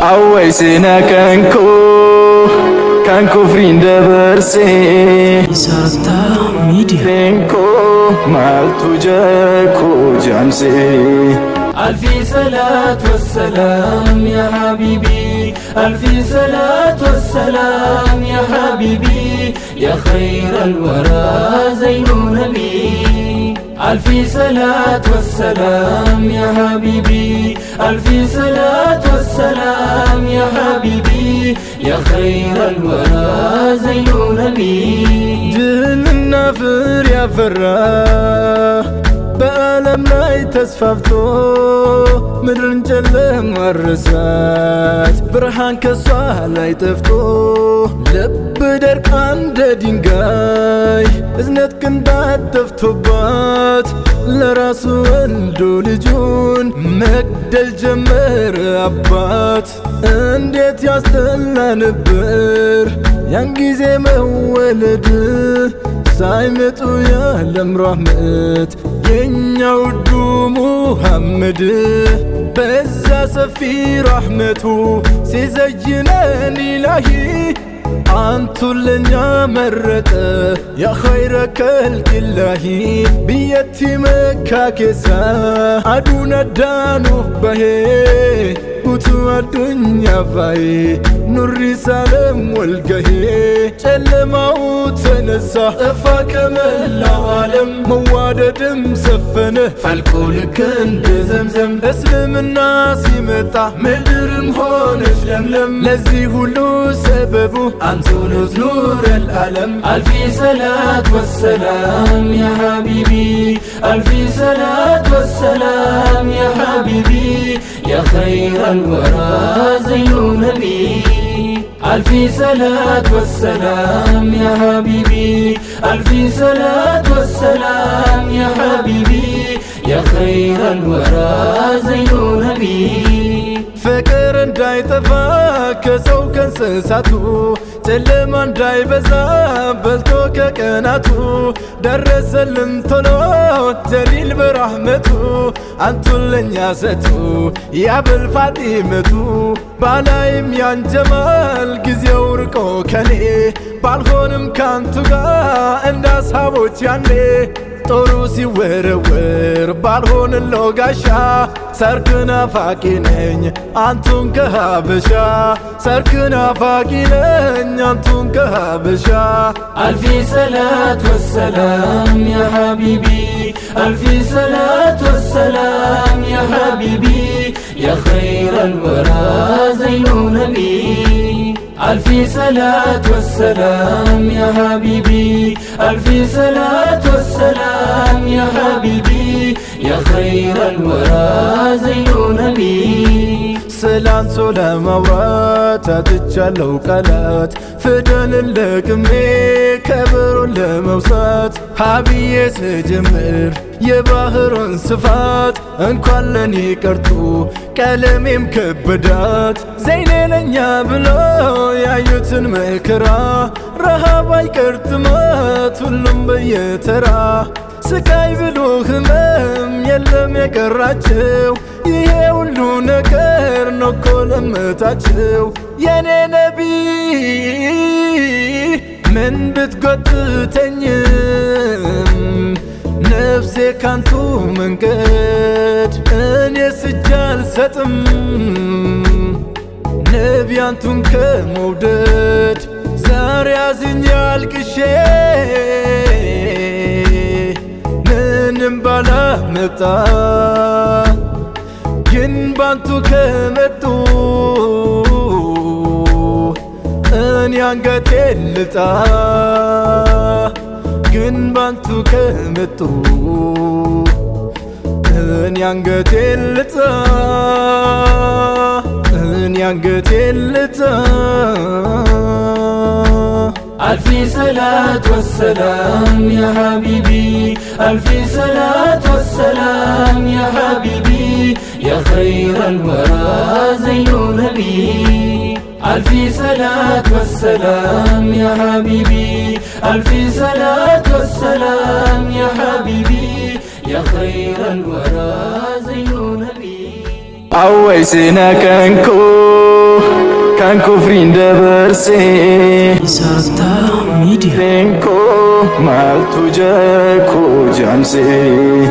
awwaysina kanko frinde berse Sarta Media renko maltu jako jamse ألف صلاة والسلام يا حبيبي ألف صلاة والسلام يا حبيبي يا خير الورى زين نبي ألف صلاة والسلام يا حبيبي ألف صلاة والسلام يا حبيبي يا خير الورى زين نبي جل النافر يا فراه በዓለም ላይ ተስፋፍቶ ምድርን ጨለማ ወረሳት ብርሃን ከሷ ላይ ጠፍቶ ልብ ደርቃ እንደ ድንጋይ እዝነት ቅንጣት ጠፍቶባት ለራሱ ወልዶ ልጁን መግደል ጀመረ አባት እንዴት ያስጠላ ነበር ያን ጊዜ መወለድ ሳይመጡ ያለም ረህመት የኛ ውዱ ሙሐመድ በዛ ሰፊ ረህመቱ ሲዘይነን ኢላሂ አንቱን ለኛ መረጠ ያ ኸይረ ከልቂላሂ ብየቲ መካ ኬሳ አዱን አዳኑፍ በሄ ጉቱ አዱኛ ፋዬ ኑሪ ሳለም ወልገሄ ጨለማው ተነሳ ጠፋ ከመላው ዓለም መዋደድም ሰፈነ ፈልቆ ልክ እንደ ዘምዘም እስልምና ሲመጣ ምድርም ሆነች ለምለም ለዚህ ሁሉ ሰበቡ አንቱ ኑር العالم ألف صلاة والسلام يا حبيبي ألف صلاة والسلام يا حبيبي يا خير الورى زين نبي ألف صلاة والسلام يا حبيبي ألف صلاة والسلام يا حبيبي يا خير الورى زين نبي ፍቅር እንዳይጠፋ ከሰው ከእንስሳቱ ጨለማ እንዳይበዛ በልቶ ከቀናቱ ደረሰልን ቶሎ ጀሊል በረህመቱ አንቱን ለኛ ሰጡ ያብል ፋጢመቱ ባላይም ያን ጀማል ጊዜው ርቆ ከኔ ባልሆንም ካንቱ ጋር እንደ አስሃቦች ያኔ ጦሩ ሲወረወር ባልሆንለው ጋሻ ሰርክ ናፋቂ ነኝ አንቱን ከሀበሻ ሰርክ ናፋቂ ነኝ አንቱን ከሀበሻ ألف صلاة والسلام يا حبيبي ألف صلاة والسلام يا حبيبي يا خير الورى زين نبي ألف صلاة والسلام يا حبيبي ألف صلاة والسلام يا حبيبي يا خير الورى زين نبي ስላንቱ ለማውራት አጥቻለሁ ቃላት ፍደልን ለቅሜ ከበሮን ለመውሳት ሀብዬ ስጀምር የባህሩን ስፋት እንኳን ለኔ ቀርቶ ቀለሜም ከበዳት ዘይኔ ለኛ ብሎ ያዩትን መከራ ረሃብ አይቀር ጥማት ሁሉም በየተራ ስቃይ ብሎ ህመም የለም የቀራቸው ይሄ ሁሉ ነገር ነው እኮ ለመታቸው የኔ ነቢ ምን ብትጎትተኝም ነፍሴ ካንቱ መንገድ እኔ ስጅ አልሰጥም ነቢያንቱን ከመውደድ ዛሬ አዝኜ አልቅሼ ምንም ባላመጣ ግን ባንቱ ከመጡ እኔ አንገቴን ልጣ ግን ባንቱ ከመጡ እኔ አንገቴን ልጣ እኔ አንገቴን ልጣ ألف صلاة والسلام يا حبيبي ألف صلاة والسلام يا حبيبي يا خير الورى زين نبي ألف صلاة والسلام يا حبيبي ألف صلاة والسلام يا حبيبي يا خير الورى زين نبي أوي سنة كانكو فرين دبرسي إسارتا ميديا كانكو مالتو جاكو جامسي